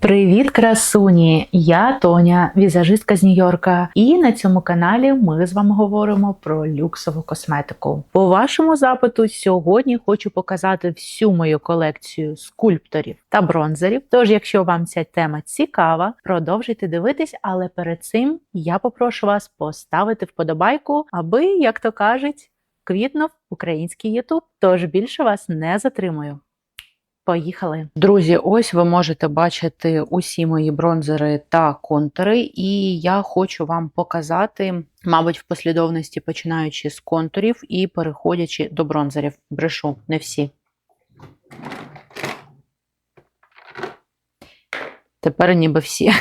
Привіт, красуні! Я Тоня, візажистка з Нью-Йорка, і на цьому каналі ми з вами говоримо про люксову косметику. По вашому запиту сьогодні хочу показати всю мою колекцію скульпторів та бронзерів. Тож, якщо вам ця тема цікава, продовжуйте дивитись, але перед цим я попрошу вас поставити вподобайку, аби, як то кажуть, квітнув український ютуб. Тож більше вас не затримую. Поїхали! Друзі, ось ви можете бачити усі мої бронзери та контури, і я хочу вам показати, мабуть, в послідовності починаючи з контурів і переходячи до бронзерів. Брешу, не всі. Тепер ніби всі.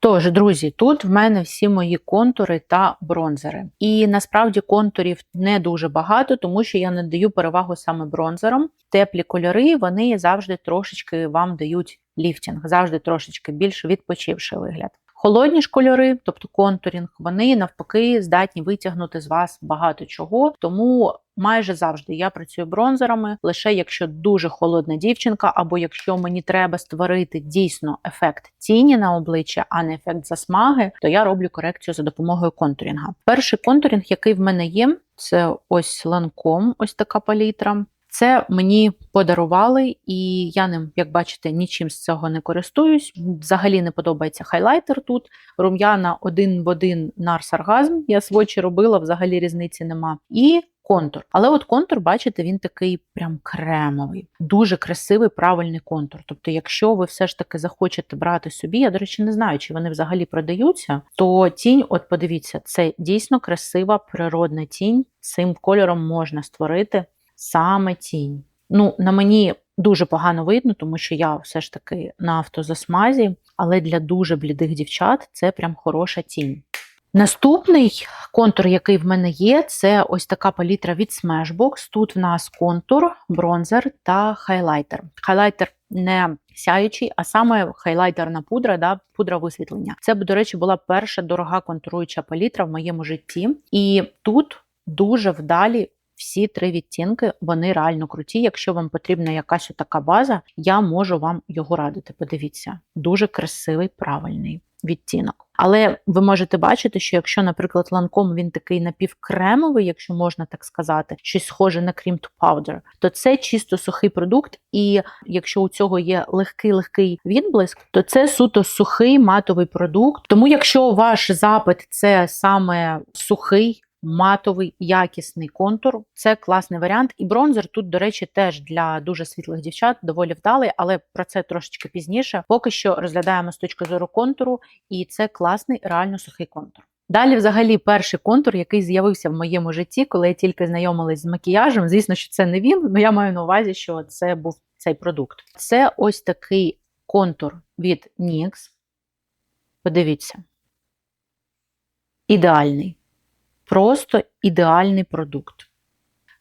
Тож, друзі, тут в мене всі мої контури та бронзери. І насправді контурів не дуже багато, тому що я надаю перевагу саме бронзерам. Теплі кольори, вони завжди трошечки вам дають ліфтінг, завжди трошечки більш відпочивший вигляд. Холодні ж кольори, тобто контурінг, вони навпаки здатні витягнути з вас багато чого, тому майже завжди я працюю бронзерами, лише якщо дуже холодна дівчинка, або якщо мені треба створити дійсно ефект тіні на обличчя, а не ефект засмаги, то я роблю корекцію за допомогою контурінга. Перший контурінг, який в мене є, це ось Lancome, ось така палітра. Це мені подарували, і я ним, як бачите, нічим з цього не користуюсь. Взагалі не подобається хайлайтер тут. Рум'яна один в один Nars Orgasm. Я свочі робила, взагалі різниці нема. І контур. Але от контур, бачите, він такий прям кремовий. Дуже красивий, правильний контур. Тобто, якщо ви все ж таки захочете брати собі, я, до речі, не знаю, чи вони взагалі продаються, то тінь, от подивіться, це дійсно красива природна тінь. Цим кольором можна створити саме тінь. Ну, на мені дуже погано видно, тому що я все ж таки на автозасмазі, але для дуже блідих дівчат це прям хороша тінь. Наступний контур, який в мене є, це ось така палітра від Smashbox. Тут в нас контур, бронзер та хайлайтер. Хайлайтер не сяючий, а саме хайлайтерна пудра, да, пудра висвітлення. Це, до речі, була перша дорога контуруюча палітра в моєму житті. І тут дуже вдалі всі три відтінки, вони реально круті. Якщо вам потрібна якась така база, я можу вам його радити. Подивіться, дуже красивий, правильний відтінок. Але ви можете бачити, що якщо, наприклад, Lancome, він такий напівкремовий, якщо можна так сказати, щось схоже на cream to powder, то це чисто сухий продукт, і якщо у цього є легкий відблиск, то це суто сухий матовий продукт. Тому якщо ваш запит – це саме сухий, матовий, якісний контур, це класний варіант. І бронзер тут, до речі, теж для дуже світлих дівчат доволі вдалий, але про це трошечки пізніше. Поки що розглядаємо з точки зору контуру, і це класний, реально сухий контур. Далі, взагалі, перший контур, який з'явився в моєму житті, коли я тільки знайомилась з макіяжем. Звісно, що це не він, але я маю на увазі, що це був цей продукт. Це ось такий контур від NYX. Подивіться. Ідеальний. Просто ідеальний продукт.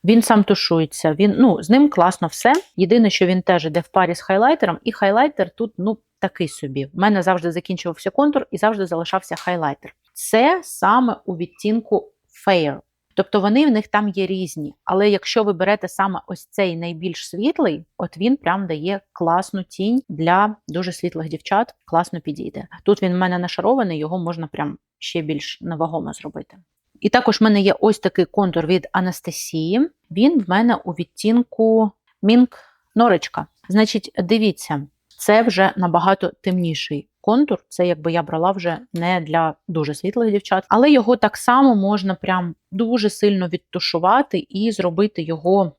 Він сам тушується, з ним класно все. Єдине, що він теж йде в парі з хайлайтером, і хайлайтер тут, такий собі. В мене завжди закінчувався контур і завжди залишався хайлайтер. Це саме у відтінку Fair. Тобто вони в них там є різні. Але якщо ви берете саме ось цей найбільш світлий, от він прям дає класну тінь для дуже світлих дівчат, класно підійде. Тут він в мене нашарований, його можна прям ще більш невагомо зробити. І також в мене є ось такий контур від Анастасії. Він в мене у відтінку Mink Норочка. Значить, дивіться, це вже набагато темніший контур. Це якби я брала вже не для дуже світлих дівчат. Але його так само можна прям дуже сильно відтушувати і зробити його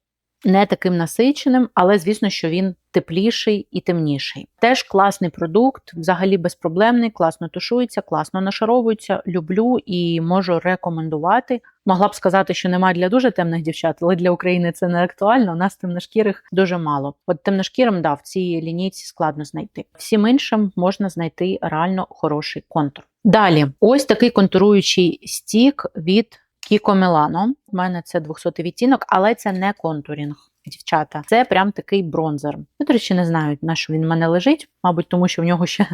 не таким насиченим, але, звісно, що він тепліший і темніший. Теж класний продукт, взагалі безпроблемний, класно тушується, класно нашаровується, люблю і можу рекомендувати. Могла б сказати, що немає для дуже темних дівчат, але для України це не актуально, у нас темношкірих дуже мало. От темношкірим, в цій лінійці складно знайти. Всім іншим можна знайти реально хороший контур. Далі, ось такий контуруючий стік від Kiko Milano. У мене це 200-й відтінок, але це не контурінг, дівчата. Це прям такий бронзер. Я, до речі, не знаю, на що він в мене лежить. Мабуть, тому що в нього ще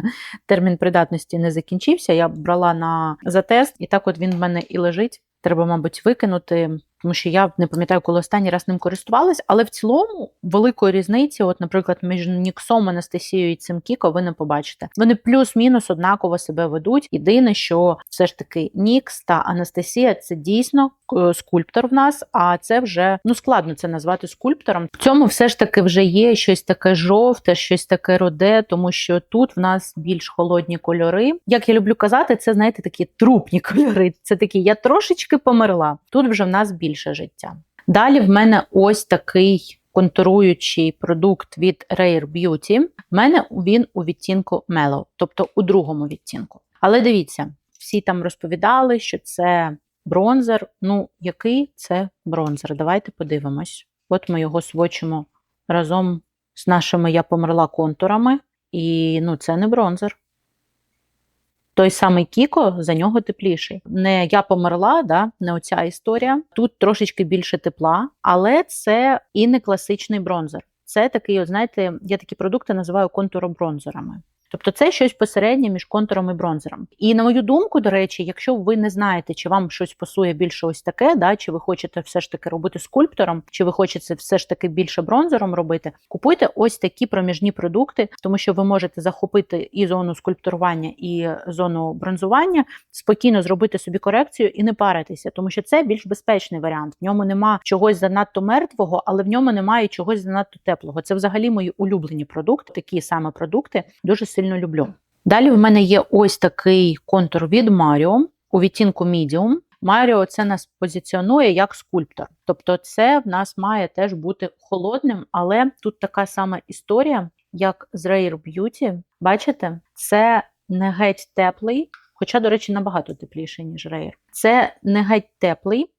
термін придатності не закінчився. Я брала за тест, і так от він в мене і лежить. Треба, мабуть, викинути. тому що я не пам'ятаю, коли останній раз ним користувалась, але в цілому великої різниці, от, наприклад, між Ніксом, Анастасією і цим Кіко ви не побачите. Вони плюс-мінус однаково себе ведуть. Єдине, що все ж таки Нікс та Анастасія – це дійсно скульптор в нас, а це вже, складно це назвати скульптором. В цьому все ж таки вже є щось таке жовте, щось таке роде, тому що тут в нас більш холодні кольори. Як я люблю казати, це, знаєте, такі трупні кольори. Це такі, я трошечки померла. Тут вже в нас більше життя. Далі в мене ось такий контуруючий продукт від Rare Beauty. В мене він у відтінку Mellow, тобто у другому відтінку. Але дивіться, всі там розповідали, що це бронзер. Який це бронзер? Давайте подивимось. От ми його свочимо разом з нашими «Я померла» контурами. І, це не бронзер. Той самий Кіко, за нього тепліший. Не «Я померла», не оця історія. Тут трошечки більше тепла, але це і не класичний бронзер. Це такий, знаєте, я такі продукти називаю контуробронзерами. Тобто це щось посереднє між контуром і бронзером. І на мою думку, до речі, якщо ви не знаєте, чи вам щось пасує більше ось таке, чи ви хочете все ж таки робити скульптором, чи ви хочете все ж таки більше бронзером робити, купуйте ось такі проміжні продукти, тому що ви можете захопити і зону скульптурування, і зону бронзування, спокійно зробити собі корекцію і не паритися, тому що це більш безпечний варіант. В ньому нема чогось занадто мертвого, але в ньому немає чогось занадто теплого. Це взагалі мої улюблені продукти, такі саме продукти, дуже сильно люблю. Далі в мене є ось такий контур від Mario у відтінку Medium. Mario це нас позиціонує як скульптор. Тобто це в нас має теж бути холодним, але тут така сама історія, як з Rare Beauty. Бачите? Це не геть теплий, хоча, до речі, набагато тепліший, ніж Rare. Це не геть теплий,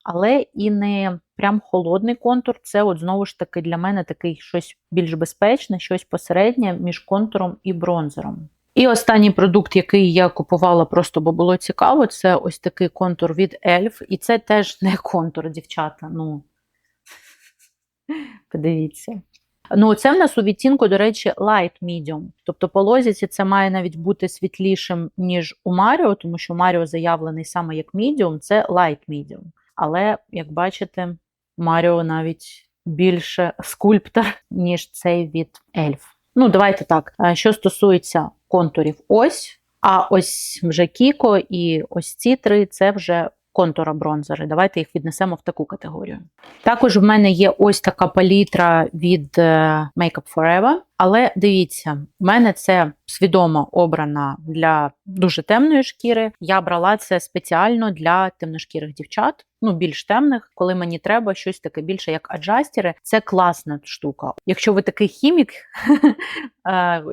але і не прям холодний контур. Це от знову ж таки для мене такий щось більш безпечне, щось посереднє між контуром і бронзером. І останній продукт, який я купувала просто, бо було цікаво, це ось такий контур від ELF. І це теж не контур, дівчата. Подивіться. Це в нас у відтінку, до речі, Light Medium. Тобто по лозіці це має навіть бути світлішим, ніж у Mario, тому що Mario заявлений саме як Medium, це Light Medium. Але, як бачите, Mario навіть більше скульптор, ніж цей від ELF. Давайте так. Що стосується контурів а ось вже Кіко і ось ці три – це вже контуробронзери. Давайте їх віднесемо в таку категорію. Також в мене є ось така палітра від Makeup Forever. Але дивіться, в мене це свідомо обрана для дуже темної шкіри. Я брала це спеціально для темношкірих дівчат, більш темних, коли мені треба щось таке більше як аджастери. Це класна штука. Якщо ви такий хімік,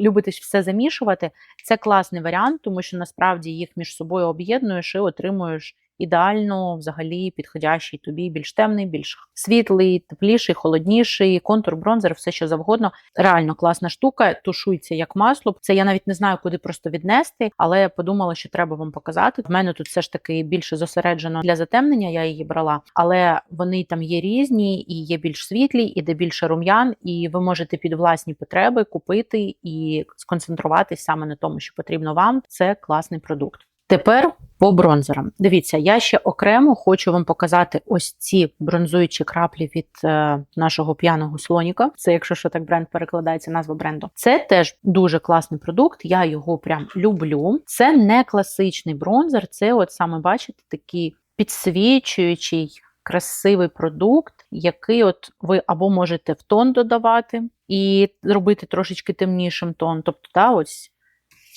любите все замішувати, це класний варіант, тому що насправді їх між собою об'єднуєш і отримуєш ідеально, взагалі, підходящий тобі, більш темний, більш світлий, тепліший, холодніший, контур, бронзер, все що завгодно. Реально класна штука, тушується як масло. Це я навіть не знаю, куди просто віднести, але я подумала, що треба вам показати. В мене тут все ж таки більше зосереджено для затемнення, я її брала, але вони там є різні, і є більш світлі, і де більше рум'ян, і ви можете під власні потреби купити і сконцентруватись саме на тому, що потрібно вам. Це класний продукт. Тепер по бронзерам. Дивіться, я ще окремо хочу вам показати ось ці бронзуючі краплі від нашого п'яного слоніка. Це, якщо що так бренд перекладається, назва бренду. Це теж дуже класний продукт, я його прям люблю. Це не класичний бронзер, це от саме, бачите, такий підсвічуючий, красивий продукт, який от ви або можете в тон додавати і зробити трошечки темнішим тон. Тобто, ось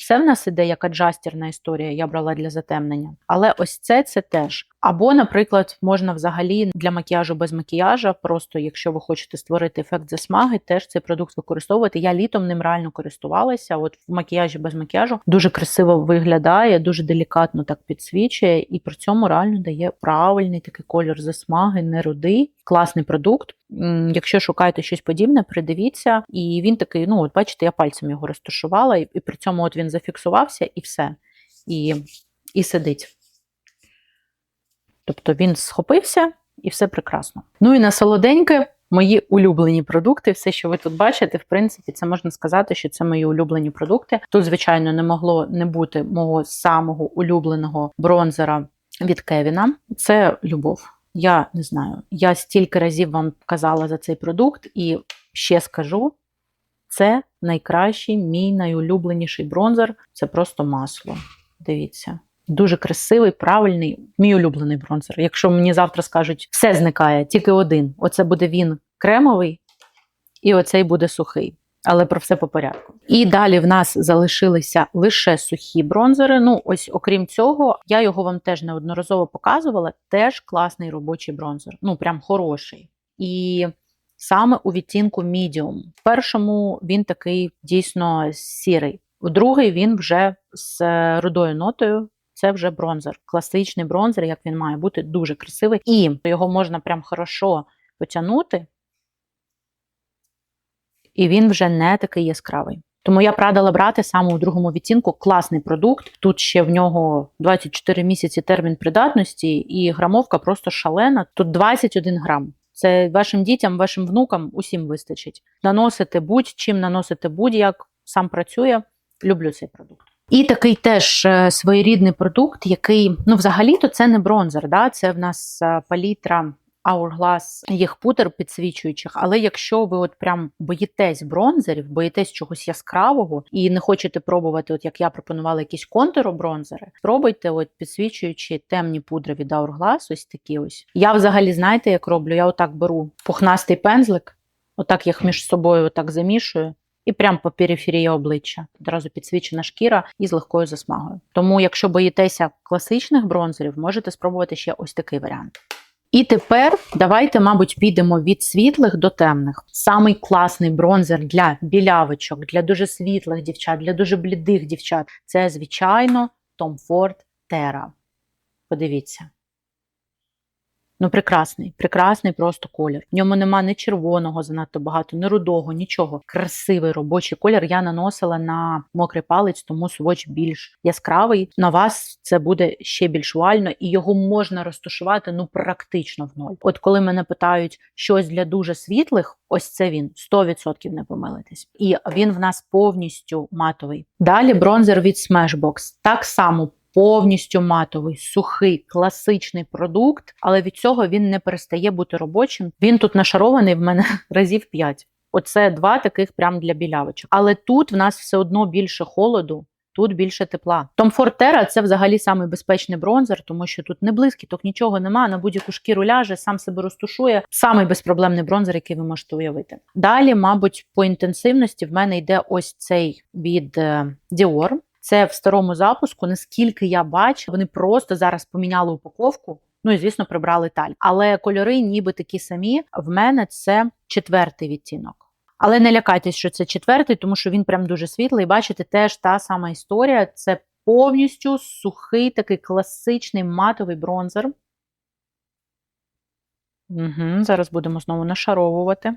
це в нас іде як аджастерна історія, я брала для затемнення. Але ось це теж. Або, наприклад, можна взагалі для макіяжу без макіяжа, просто якщо ви хочете створити ефект засмаги, теж цей продукт використовувати. Я літом ним реально користувалася, от в макіяжі без макіяжу. Дуже красиво виглядає, дуже делікатно так підсвічує і при цьому реально дає правильний такий колір засмаги, не рудий. Класний продукт. Якщо шукаєте щось подібне, придивіться. І він такий, от бачите, я пальцем його розташувала, і при цьому от він зафіксувався і все. І сидить. Тобто він схопився і все прекрасно. І на солоденьке мої улюблені продукти. Все, що ви тут бачите, в принципі, це можна сказати, що це мої улюблені продукти. Тут, звичайно, не могло не бути мого самого улюбленого бронзера від Кевіна. Це любов. Я не знаю, я стільки разів вам казала за цей продукт і ще скажу, це найкращий, мій найулюбленіший бронзер. Це просто масло. Дивіться. Дуже красивий, правильний, мій улюблений бронзер. Якщо мені завтра скажуть, все зникає, тільки один. Оце буде він кремовий і оцей буде сухий. Але про все по порядку. І далі в нас залишилися лише сухі бронзери. Ну, ось окрім цього, я його вам теж неодноразово показувала. Теж класний робочий бронзер. Ну, прям хороший. І саме у відтінку medium. В першому він такий дійсно сірий. У другий він вже з рудою нотою. Це вже бронзер. Класичний бронзер, як він має бути, дуже красивий. І його можна прям хорошо потягнути. І він вже не такий яскравий. Тому я б радила брати саме у другому відтінку. Класний продукт. Тут ще в нього 24 місяці термін придатності і грамовка просто шалена. Тут 21 грам. Це вашим дітям, вашим внукам усім вистачить. Наносити будь-чим, наносити будь-як. Сам працює. Люблю цей продукт. І такий теж своєрідний продукт, який, ну взагалі-то це не бронзер, да? Це в нас палітра Hourglass, їх пудр підсвічуючих, але якщо ви от прям боїтесь бронзерів, боїтесь чогось яскравого і не хочете пробувати, от як я пропонувала, якісь контур-бронзери, спробуйте от підсвічуючі темні пудри від Hourglass, ось такі ось. Я взагалі, знаєте, як роблю? Я отак беру пухнастий пензлик, отак їх між собою отак замішую, і прямо по периферії обличчя. Одразу підсвічена шкіра і з легкою засмагою. Тому, якщо боїтеся класичних бронзерів, можете спробувати ще ось такий варіант. І тепер давайте, мабуть, підемо від світлих до темних. Самий класний бронзер для білявочок, для дуже світлих дівчат, для дуже блідих дівчат – це, звичайно, Tom Ford Terra. Подивіться. Ну, прекрасний, прекрасний просто колір. В ньому нема ні червоного занадто багато, ні рудого, нічого. Красивий робочий колір. Я наносила на мокрий палець, тому сводч більш яскравий. На вас це буде ще більш вуально, і його можна розташувати, ну, практично в ноль. От коли мене питають щось для дуже світлих, ось це він, 100% не помилитесь. І він в нас повністю матовий. Далі бронзер від Smashbox. Так само повністю матовий, сухий, класичний продукт, але від цього він не перестає бути робочим. Він тут нашарований в мене разів 5. Оце 2 таких прям для білявочок. Але тут в нас все одно більше холоду, тут більше тепла. Tom Ford Terra – це взагалі самий безпечний бронзер, тому що тут не блискіток, нічого нема, на будь-яку шкіру ляже, сам себе розтушує. Самий безпроблемний бронзер, який ви можете уявити. Далі, мабуть, по інтенсивності в мене йде ось цей від Dior. Це в старому запуску, наскільки я бачу, вони просто зараз поміняли упаковку, ну і, звісно, прибрали таль. Але кольори ніби такі самі. В мене це 4-й відтінок. Але не лякайтесь, що це 4-й, тому що він прям дуже світлий. Бачите, теж та сама історія. Це повністю сухий, такий класичний матовий бронзер. Зараз будемо знову нашаровувати.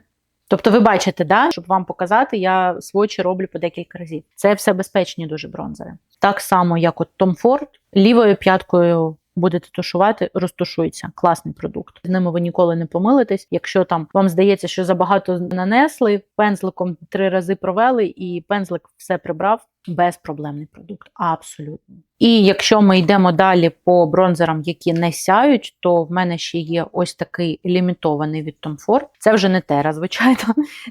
Тобто ви бачите, да? Щоб вам показати, я сводчі роблю по декілька разів. Це все безпечні дуже бронзери. Так само, як от Tom Ford, лівою п'яткою будете тушувати, розтушується. Класний продукт. З ними ви ніколи не помилитесь. Якщо там вам здається, що забагато нанесли, пензликом 3 рази провели і пензлик все прибрав, безпроблемний продукт. Абсолютно. І якщо ми йдемо далі по бронзерам, які не сяють, то в мене ще є ось такий лімітований від Tom Ford. Це вже не Terra, звичайно.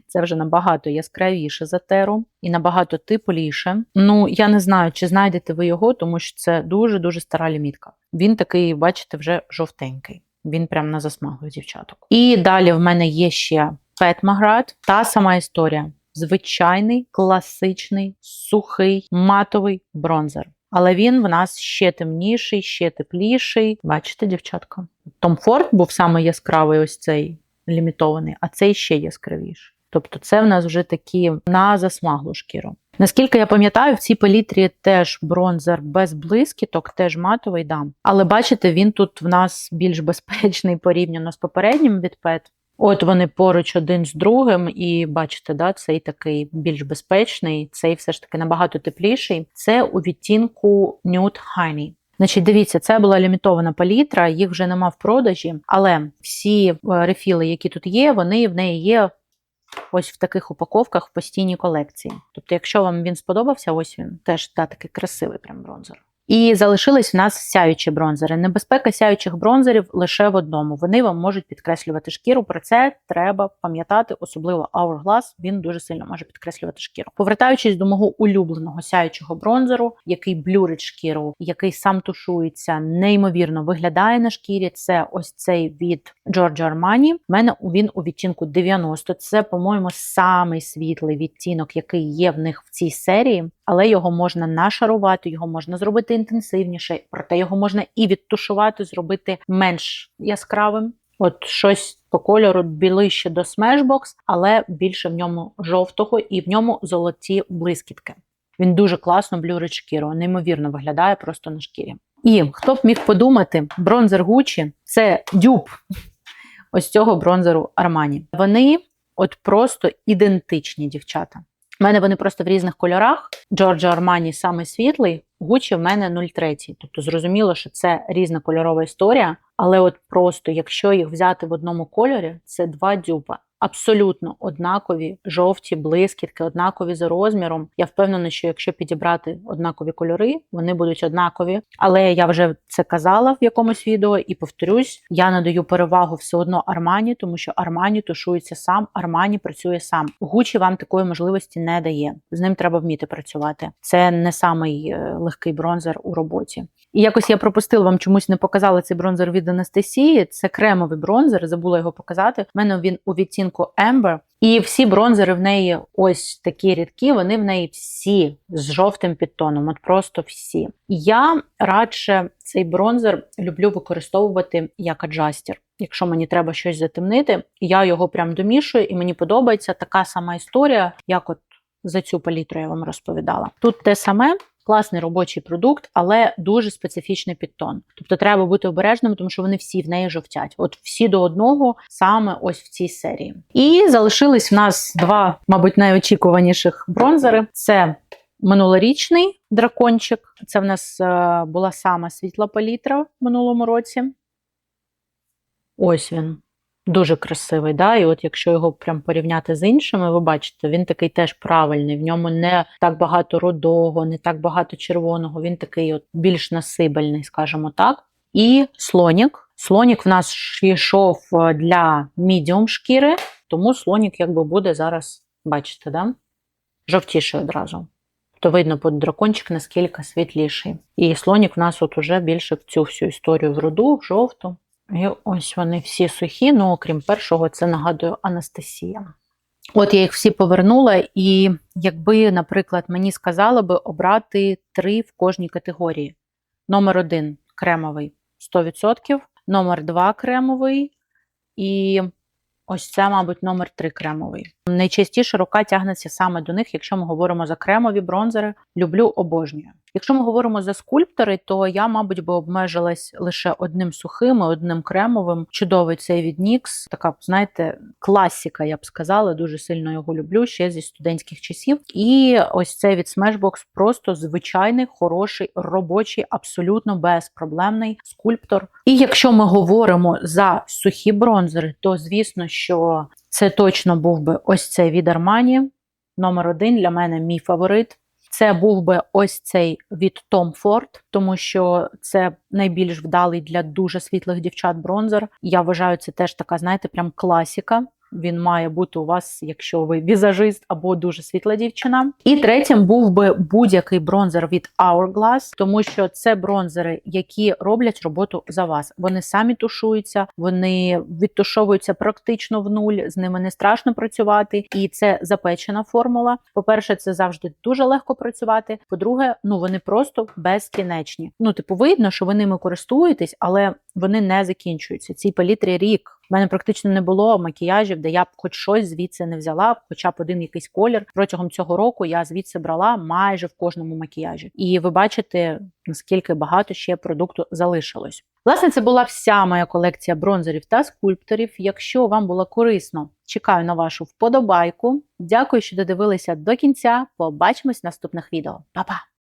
Це вже набагато яскравіше за Terra і набагато тепліше. Ну, я не знаю, чи знайдете ви його, тому що це дуже-дуже стара лімітка. Він такий, бачите, вже жовтенький. Він прям на засмагу дівчаток. І далі в мене є ще Pat McGrath. Та сама історія. Звичайний, класичний, сухий, матовий бронзер. Але він в нас ще темніший, ще тепліший. Бачите, дівчатка? Tom Ford був саме яскравий ось цей лімітований, а цей ще яскравіший. Тобто це в нас вже такі на засмаглу шкіру. Наскільки я пам'ятаю, в цій палітрі теж бронзер без блискіток, теж матовий, да. Але бачите, він тут в нас більш безпечний порівняно з попереднім від Pet. От вони поруч один з другим, і бачите, да, цей такий більш безпечний, цей все ж таки набагато тепліший. Це у відтінку Nude Honey. Значить, дивіться, це була лімітована палітра, їх вже нема в продажі, але всі рефіли, які тут є, вони в неї є ось в таких упаковках в постійній колекції. Тобто, якщо вам він сподобався, ось він теж такий красивий прям бронзер. І залишились в нас сяючі бронзери. Небезпека сяючих бронзерів лише в одному. Вони вам можуть підкреслювати шкіру. Про це треба пам'ятати, особливо Hourglass, він дуже сильно може підкреслювати шкіру. Повертаючись до мого улюбленого сяючого бронзеру, який блюрить шкіру, який сам тушується, неймовірно виглядає на шкірі, це ось цей від Giorgio Armani. У мене він у відтінку 90. Це, по-моєму, самий світлий відтінок, який є в них в цій серії. Але його можна нашарувати, його можна зробити інтенсивніше, проте його можна і відтушувати, зробити менш яскравим. От щось по кольору ближче до Smashbox, але більше в ньому жовтого і в ньому золоті блискітки. Він дуже класно блюрить шкіру, неймовірно виглядає просто на шкірі. І хто б міг подумати, бронзер Gucci – це дюб ось цього бронзеру Armani. Вони от просто ідентичні, дівчата. У мене вони просто в різних кольорах. Giorgio Armani самий світлий, Gucci в мене 0,3. Тобто зрозуміло, що це різна кольорова історія, але от просто, якщо їх взяти в одному кольорі, це два дюпа. Абсолютно однакові жовті блискітки, однакові за розміром. Я впевнена, що якщо підібрати однакові кольори, вони будуть однакові. Але я вже це казала в якомусь відео і повторюсь, я надаю перевагу все одно Armani, тому що Armani тушується сам, Armani працює сам. Gucci вам такої можливості не дає. З ним треба вміти працювати. Це не самий легкий бронзер у роботі. І якось я пропустила, вам чомусь не показала цей бронзер від Анастасії. Це кремовий бронзер, забула його показати. У мене він у відтінку Amber. І всі бронзери в неї ось такі рідкі, вони в неї всі з жовтим підтоном, от просто всі. Я радше цей бронзер люблю використовувати як аджастер. Якщо мені треба щось затемнити, я його прям домішую і мені подобається така сама історія, як от за цю палітру я вам розповідала. Тут те саме. Класний робочий продукт, але дуже специфічний підтон. Тобто треба бути обережним, тому що вони всі в неї жовтять. От всі до одного саме ось в цій серії. І залишились в нас два, мабуть, найочікуваніших бронзери. Це минулорічний дракончик. Це в нас була сама світла палітра в минулому році. Ось він. Дуже красивий, да? І от якщо його прям порівняти з іншими, ви бачите, він такий теж правильний, в ньому не так багато рудого, не так багато червоного, він такий от більш насибельний, скажімо так. І слонік. Слонік в нас йшов для мідіум шкіри, тому слонік якби буде зараз, бачите, да? Жовтіший одразу. То видно під дракончик наскільки світліший. І слонік в нас от уже більше в цю всю історію в руду, в жовту. І ось вони всі сухі, ну окрім першого, це нагадує Анастасія. От я їх всі повернула, і якби, наприклад, мені сказали би обрати 3 в кожній категорії. Номер 1 – кремовий 100%, номер 2 – кремовий, і ось це, мабуть, номер 3 – кремовий. Найчастіше рука тягнеться саме до них, якщо ми говоримо за кремові бронзери. Люблю, обожнюю. Якщо ми говоримо за скульптори, то я, мабуть, би обмежилась лише одним сухим і одним кремовим. Чудовий цей від NYX. Така, знаєте, класика, я б сказала. Дуже сильно його люблю, ще зі студентських часів. І ось цей від Smashbox просто звичайний, хороший, робочий, абсолютно безпроблемний скульптор. І якщо ми говоримо за сухі бронзери, то, звісно, що це точно був би ось цей від Armani. Номер 1 для мене мій фаворит. Це був би ось цей від Tom Ford, тому що це найбільш вдалий для дуже світлих дівчат бронзер. Я вважаю, це теж така, знаєте, прям класика. Він має бути у вас, якщо ви візажист або дуже світла дівчина. І третім був би будь-який бронзер від Hourglass, тому що це бронзери, які роблять роботу за вас. Вони самі тушуються, вони відтушовуються практично в нуль, з ними не страшно працювати. І це запечена формула. По-перше, це завжди дуже легко працювати. По-друге, вони просто безкінечні. Видно, що ви ними користуєтесь, але вони не закінчуються. Цій палітрі рік. У мене практично не було макіяжів, де я б хоч щось звідси не взяла, хоча б один якийсь колір. Протягом цього року я звідси брала майже в кожному макіяжі. І ви бачите, наскільки багато ще продукту залишилось. Власне, це була вся моя колекція бронзерів та скульпторів. Якщо вам було корисно, чекаю на вашу вподобайку. Дякую, що додивилися до кінця. Побачимось в наступних відео. Па-па!